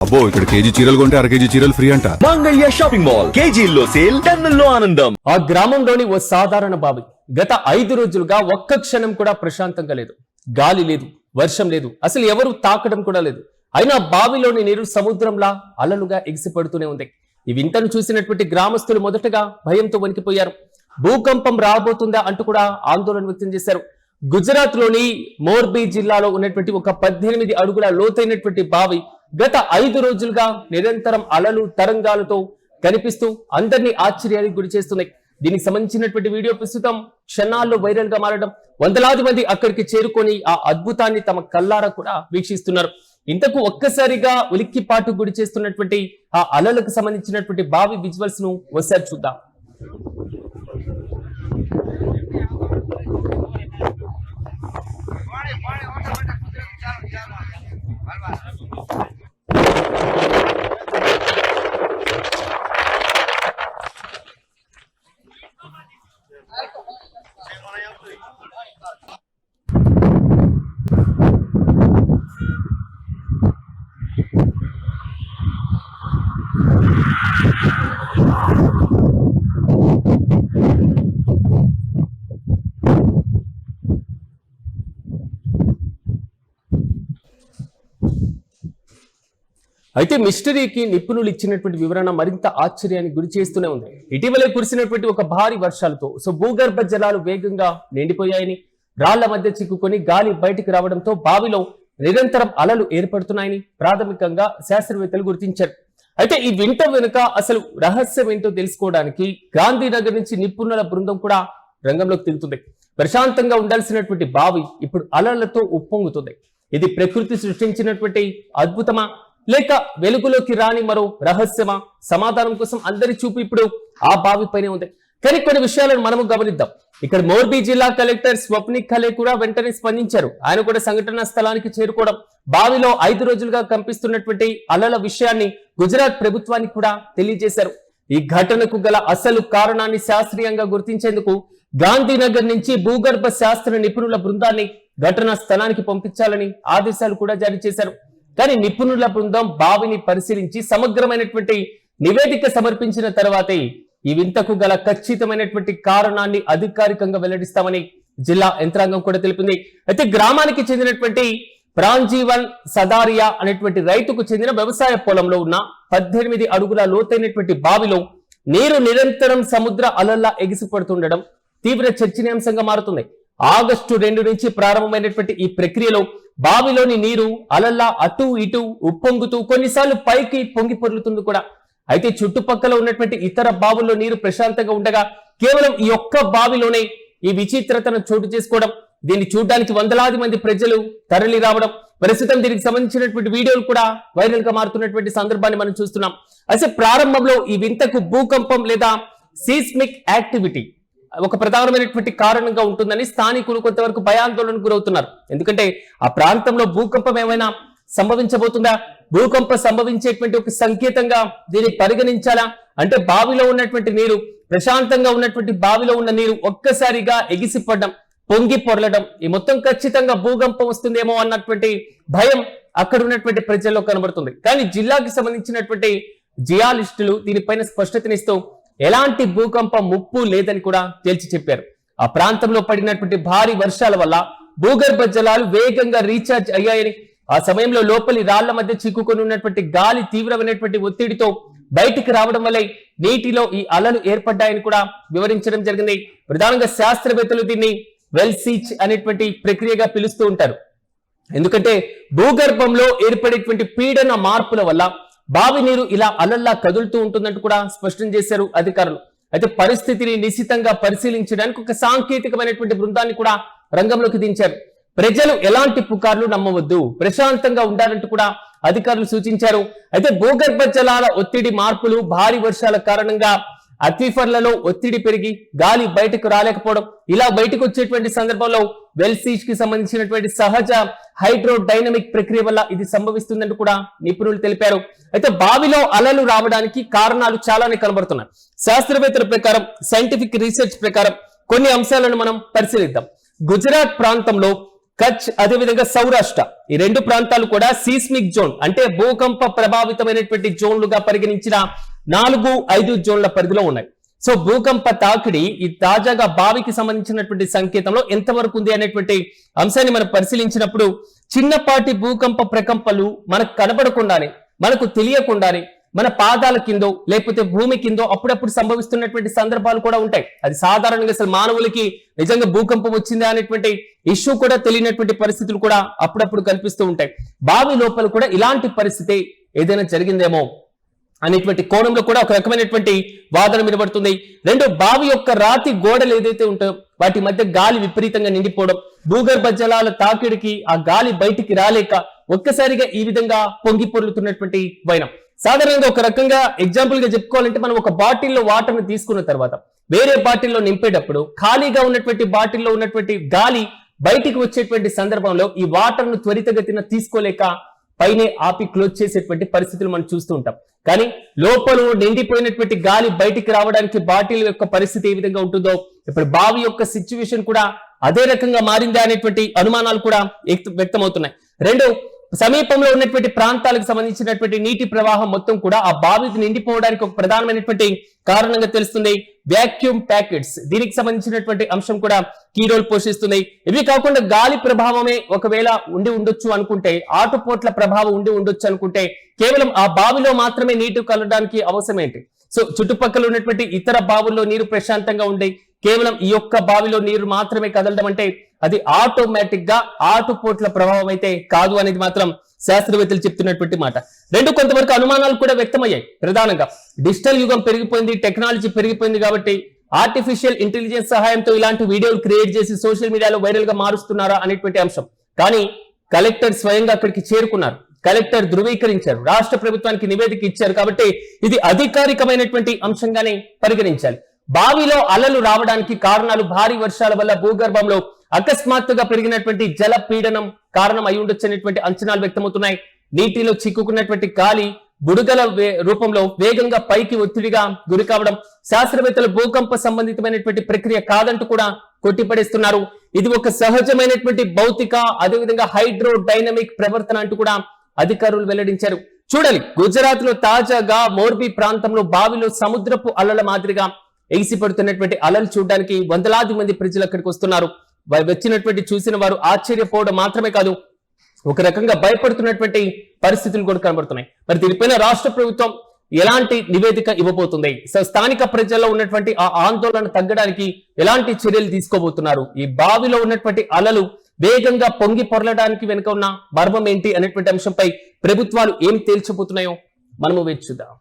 అబ్బో ఇక్కడ కేజీ చీరలు కొంటే అర కేజీ చీరలు ఫ్రీ అంట. మంగళ్య షాపింగ్ మాల్ కేజీల్లో సేల్, టన్నుల్లో ఆనందం. ఆ గ్రామంలోని ఓ సాధారణ బావి గత 5 రోజులుగా ఒక్క క్షణం కూడా ప్రశాంతంగా లేదు. గాలి లేదు, వర్షం లేదు, అసలు ఎవరు తాకడం కూడా లేదు. అయినా బావిలోని నీరు సముద్రంలా అలలుగా ఎగిసిపడుతూనే ఉంది. ఈ వింతను చూసినటువంటి గ్రామస్తులు మొదటగా భయంతో వణికిపోయారు. భూకంపం రాబోతుందా అంటూ కూడా ఆందోళన వ్యక్తం చేశారు. గుజరాత్ లోని మోర్బీ జిల్లాలో ఉన్నటువంటి ఒక 18 అడుగుల లోతైనటువంటి బావి గత 5 రోజులుగా నిరంతరం అలలు తరంగాలతో కనిపిస్తూ అందరినీ ఆశ్చర్యానికి గురి చేస్తున్నాయి. దీనికి సంబంధించినటువంటి వీడియో ప్రస్తుతం క్షణాల్లో వైరల్ గా మారడం, వందలాది మంది అక్కడికి చేరుకొని ఆ అద్భుతాన్ని తమ కల్లారా కూడా వీక్షిస్తున్నారు. ఇంతకు ఒక్కసారిగా ఉలిక్కిపాటు గురి చేస్తున్నటువంటి ఆ అలలకు సంబంధించినటువంటి బావి విజువల్స్ ను ఒకసారి చూద్దాం. అయితే మిస్టరీకి నిపుణులు ఇచ్చినటువంటి వివరణ మరింత ఆశ్చర్యానికి గురి చేస్తూనే ఉంది. ఇటీవలే కురిసినటువంటి ఒక భారీ వర్షాలతో భూగర్భ జలాలు వేగంగా నిండిపోయాయని, రాళ్ల మధ్య చిక్కుకొని గాలి బయటికి రావడంతో బావిలో నిరంతరం అలలు ఏర్పడుతున్నాయని ప్రాథమికంగా శాస్త్రవేత్తలు గుర్తించారు. అయితే ఈ వింత వెనుక అసలు రహస్యం ఏంటో తెలుసుకోవడానికి గాంధీనగర్ నుంచి నిపుణుల బృందం కూడా రంగంలోకి దిగుతుంది. ప్రశాంతంగా ఉండాల్సినటువంటి బావి ఇప్పుడు అలలతో ఉప్పొంగుతుంది. ఇది ప్రకృతి సృష్టించినటువంటి అద్భుతమా, లేక వెలుగులోకి రాని మరో రహస్యమా? సమాధానం కోసం అందరి చూపు ఇప్పుడు ఆ బావి పైనే ఉంది. కానీ కొన్ని విషయాలను మనము గమనిద్దాం. ఇక్కడ మోర్బీ జిల్లా కలెక్టర్ స్వప్నిక్ ఖలే కూడా వెంటనే స్పందించారు. ఆయన కూడా సంఘటనా స్థలానికి చేరుకోవడం, బావిలో 5 రోజులుగా కంపిస్తున్నటువంటి అలల విషయాన్ని గుజరాత్ ప్రభుత్వానికి కూడా తెలియజేశారు. ఈ ఘటనకు గల అసలు కారణాన్ని శాస్త్రీయంగా గుర్తించేందుకు గాంధీనగర్ నుంచి భూగర్భ శాస్త్ర నిపుణుల బృందాన్ని ఘటనా స్థలానికి పంపించాలని ఆదేశాలు కూడా జారీ చేశారు. కానీ నిపుణుల బృందం బావిని పరిశీలించి సమగ్రమైనటువంటి నివేదిక సమర్పించిన తర్వాతే ఈ వింతకు గల ఖచ్చితమైనటువంటి కారణాన్ని అధికారికంగా వెల్లడిస్తామని జిల్లా యంత్రాంగం కూడా తెలిపింది. అయితే గ్రామానికి చెందినటువంటి ప్రాంజీవన్ సదారియా అనేటువంటి రైతుకు చెందిన వ్యవసాయ పొలంలో ఉన్న 18 అడుగుల లోతైనటువంటి బావిలో నీరు నిరంతరం సముద్ర అలల్లా ఎగిసిపడుతుండడం తీవ్ర చర్చనీయాంశంగా మారుతుంది. ఆగస్టు 2 నుంచి ప్రారంభమైనటువంటి ఈ ప్రక్రియలో బావిలోని నీరు అలల్లా అటు ఇటు ఉప్పొంగుతూ కొన్నిసార్లు పైకి పొంగి పొర్లుతుంది కూడా. అయితే చుట్టుపక్కల ఉన్నటువంటి ఇతర బావుల్లో నీరు ప్రశాంతంగా ఉండగా కేవలం ఈ ఒక్క బావిలోనే ఈ విచిత్రతను చోటు చేసుకోవడం, దీన్ని చూడడానికి వందలాది మంది ప్రజలు తరలి రావడం, ప్రస్తుతం దీనికి సంబంధించినటువంటి వీడియోలు కూడా వైరల్ గా మారుతున్నటువంటి సందర్భాన్ని మనం చూస్తున్నాం. అయితే ప్రారంభంలో ఈ వింతకు భూకంపం లేదా సీస్మిక్ యాక్టివిటీ ఒక ప్రధానమైనటువంటి కారణంగా ఉంటుందని స్థానికులు కొంతవరకు భయాందోళనకు గురవుతున్నారు. ఎందుకంటే ఆ ప్రాంతంలో భూకంపం ఏమైనా సంభవించబోతుందా, భూకంపం సంభవించేటువంటి ఒక సంకేతంగా దీన్ని పరిగణించాలా? అంటే బావిలో ఉన్నటువంటి నీరు, ప్రశాంతంగా ఉన్నటువంటి బావిలో ఉన్న నీరు ఒక్కసారిగా ఎగిసిపడడం, పొంగి పొరలడం, ఈ మొత్తం ఖచ్చితంగా భూకంపం వస్తుందేమో అన్నటువంటి భయం అక్కడ ఉన్నటువంటి ప్రజల్లో కనబడుతుంది. కానీ జిల్లాకి సంబంధించినటువంటి జియాలిస్టులు దీనిపైన స్పష్టతనిస్తూ ఎలాంటి భూకంప ముప్పు లేదని కూడా తేల్చి చెప్పారు. ఆ ప్రాంతంలో పడినటువంటి భారీ వర్షాల వల్ల భూగర్భ జలాలు వేగంగా రీఛార్జ్ అయ్యాయని, ఆ సమయంలో లోపలి రాళ్ల మధ్య చిక్కుకొని ఉన్నటువంటి గాలి తీవ్రమైనటువంటి ఒత్తిడితో బయటికి రావడం వల్ల నీటిలో ఈ అలలు ఏర్పడ్డాయని కూడా వివరించడం జరిగింది. ప్రధానంగా శాస్త్రవేత్తలు దీన్ని వెల్సీచ్ అనేటువంటి ప్రక్రియగా పిలుస్తూ ఉంటారు. ఎందుకంటే భూగర్భంలో ఏర్పడేటువంటి పీడన మార్పుల వల్ల బావి నీరు ఇలా అలల్లా కదులుతూ ఉంటుందంటూ కూడా స్పష్టం చేశారు అధికారులు. అయితే పరిస్థితిని నిశితంగా పరిశీలించడానికి ఒక సాంకేతికమైనటువంటి బృందాన్ని కూడా రంగంలోకి దించారు. ప్రజలు ఎలాంటి పుకార్లు నమ్మవద్దు, ప్రశాంతంగా ఉండాలంటూ కూడా అధికారులు సూచించారు. అయితే భూగర్భ జలాల ఒత్తిడి మార్పులు, భారీ వర్షాల కారణంగా అక్విఫర్లలో ఒత్తిడి పెరిగి గాలి బయటకు రాలేకపోవడం, ఇలా బయటకు వచ్చేటువంటి సందర్భంలో వెల్సీచ్ కి సంబంధించినటువంటి సహజ హైడ్రోడైనమిక్ ప్రక్రియ వల్ల ఇది సంభవిస్తుందంటూ కూడా నిపుణులు తెలిపారు. అయితే బావిలో అలలు రావడానికి కారణాలు చాలానే కనబడుతున్నాయి. శాస్త్రవేత్తల ప్రకారం, సైంటిఫిక్ రీసెర్చ్ ప్రకారం కొన్ని అంశాలను మనం పరిశీలిద్దాం. గుజరాత్ ప్రాంతంలో కచ్ అదేవిధంగా సౌరాష్ట్ర ఈ రెండు ప్రాంతాలు కూడా సీస్మిక్ జోన్ అంటే భూకంప ప్రభావితమైనటువంటి జోన్లుగా పరిగణించిన 4-5 జోన్ల పరిధిలో ఉన్నాయి. సో భూకంప తాకిడి ఈ తాజాగా బావికి సంబంధించినటువంటి సంకేతంలో ఎంతవరకు ఉంది అనేటువంటి అంశాన్ని మనం పరిశీలించినప్పుడు చిన్నపాటి భూకంప ప్రకంపనలు మనకు కనబడకుండానే మనకు తెలియకుండానే మన పాదాల కిందో లేకపోతే భూమి కిందో అప్పుడప్పుడు సంభవిస్తున్నటువంటి సందర్భాలు కూడా ఉంటాయి. అది సాధారణంగా అసలు మానవులకి నిజంగా భూకంపం వచ్చిందా అనేటువంటి ఇష్యూ కూడా తెలియనటువంటి పరిస్థితులు కూడా అప్పుడప్పుడు కనిపిస్తూ ఉంటాయి. బావి లోపల కూడా ఇలాంటి పరిస్థితి ఏదైనా జరిగిందేమో అనేటువంటి కోణంలో కూడా ఒక రకమైనటువంటి వాదన వినబడుతుంది. రెండు, బావి యొక్క రాతి గోడలు ఏదైతే ఉంటాయో వాటి మధ్య గాలి విపరీతంగా నిండిపోవడం, భూగర్భ జలాల తాకిడికి ఆ గాలి బయటికి రాలేక ఒక్కసారిగా ఈ విధంగా పొంగి పొర్లుతున్నటువంటి వైనం. సాధారణంగా ఒక రకంగా ఎగ్జాంపుల్ గా చెప్పుకోవాలంటే మనం ఒక బాటిల్లో వాటర్ ని తీసుకున్న తర్వాత వేరే బాటిల్లో నింపేటప్పుడు ఖాళీగా ఉన్నటువంటి బాటిల్లో ఉన్నటువంటి గాలి బయటికి వచ్చేటువంటి సందర్భంలో ఈ వాటర్ ను త్వరితగతిన తీసుకోలేక పైనే ఆపి క్లోజ్ చేసేటువంటి పరిస్థితులు మనం చూస్తూ ఉంటాం. కానీ లోపల నిండిపోయినటువంటి గాలి బయటికి రావడానికి బాటిల్ యొక్క పరిస్థితి ఏ విధంగా ఉంటుందో ఇప్పుడు బావి యొక్క సిచ్యువేషన్ కూడా అదే రకంగా మారిందా అనేటువంటి అనుమానాలు కూడా వ్యక్తమవుతున్నాయి. రెండు, సమీపంలో ఉన్నటువంటి ప్రాంతాలకు సంబంధించినటువంటి నీటి ప్రవాహం మొత్తం కూడా ఆ బావికి నిండిపోవడానికి ఒక ప్రధానమైనటువంటి కారణంగా తెలుస్తుంది వ్యాక్యూమ్ ప్యాకెట్స్. దీనికి సంబంధించినటువంటి అంశం కూడా కీ రోల్ పోషిస్తుంది. ఇవి కాకుండా గాలి ప్రభావమే ఒకవేళ ఉండి ఉండొచ్చు అనుకుంటే, ఆటుపోట్ల ప్రభావం ఉండి ఉండొచ్చు అనుకుంటే కేవలం ఆ బావిలో మాత్రమే నీటి కలవడానికి అవసరం ఏంటి? సో చుట్టుపక్కల ఉన్నటువంటి ఇతర బావుల్లో నీరు ప్రశాంతంగా ఉండే కేవలం ఈ యొక్క బావిలో నీరు మాత్రమే కదలడం అంటే అది ఆటోమేటిక్ గా ఆటుపోట్ల ప్రభావం అయితే కాదు అనేది మాత్రం శాస్త్రవేత్తలు చెప్తున్నటువంటి మాట. రెండు, కొంతవరకు అనుమానాలు కూడా వ్యక్తమయ్యాయి. ప్రధానంగా డిజిటల్ యుగం పెరిగిపోయింది, టెక్నాలజీ పెరిగిపోయింది కాబట్టి ఆర్టిఫిషియల్ ఇంటెలిజెన్స్ సహాయంతో ఇలాంటి వీడియోలు క్రియేట్ చేసి సోషల్ మీడియాలో వైరల్ గా మారుస్తున్నారా అనేటువంటి అంశం. కానీ కలెక్టర్ స్వయంగా అక్కడికి చేరుకున్నారు, కలెక్టర్ ధృవీకరించారు, రాష్ట్ర ప్రభుత్వానికి నివేదిక ఇచ్చారు. కాబట్టి ఇది అధికారికమైనటువంటి అంశంగానే పరిగణించాలి. బావిలో అలలు రావడానికి కారణాలు భారీ వర్షాల వల్ల భూగర్భంలో అకస్మాత్తుగా పెరిగినటువంటి జల పీడనం కారణం అయి ఉండొచ్చు అనేటువంటి అంచనాలు వ్యక్తమవుతున్నాయి. నీటిలో చిక్కుకున్నటువంటి గాలి బుడగల రూపంలో వేగంగా పైకి ఒత్తిడిగా గురి కావడం శాస్త్రవేత్తలు భూకంప సంబంధితమైనటువంటి ప్రక్రియ కాదంటూ కూడా కొట్టిపడేస్తున్నారు. ఇది ఒక సహజమైనటువంటి భౌతిక అదేవిధంగా హైడ్రో డైనమిక్ ప్రవర్తన అంటూ కూడా అధికారులు వెల్లడించారు. చూడాలి, గుజరాత్ లో తాజాగా మోర్బీ ప్రాంతంలో బావిలో సముద్రపు అలల మాదిరిగా ఎగిసిపడుతున్నటువంటి అలలు చూడడానికి వందలాది మంది ప్రజలు అక్కడికి వస్తున్నారు. వచ్చినటువంటి చూసిన వారు ఆశ్చర్యపోవడం మాత్రమే కాదు, ఒక రకంగా భయపడుతున్నటువంటి పరిస్థితులు కూడా కనబడుతున్నాయి. మరి దీనిపైన రాష్ట్ర ప్రభుత్వం ఎలాంటి నివేదిక ఇవ్వబోతుంది? స్థానిక ప్రజల్లో ఉన్నటువంటి ఆ ఆందోళన తగ్గడానికి ఎలాంటి చర్యలు తీసుకోబోతున్నారు? ఈ బావిలో ఉన్నటువంటి అలలు వేగంగా పొంగి పొరలడానికి వెనుక ఉన్న మర్మం ఏంటి అనేటువంటి అంశంపై ప్రభుత్వాలు ఏం తేల్చబోతున్నాయో మనము వేచి చూద్దాం.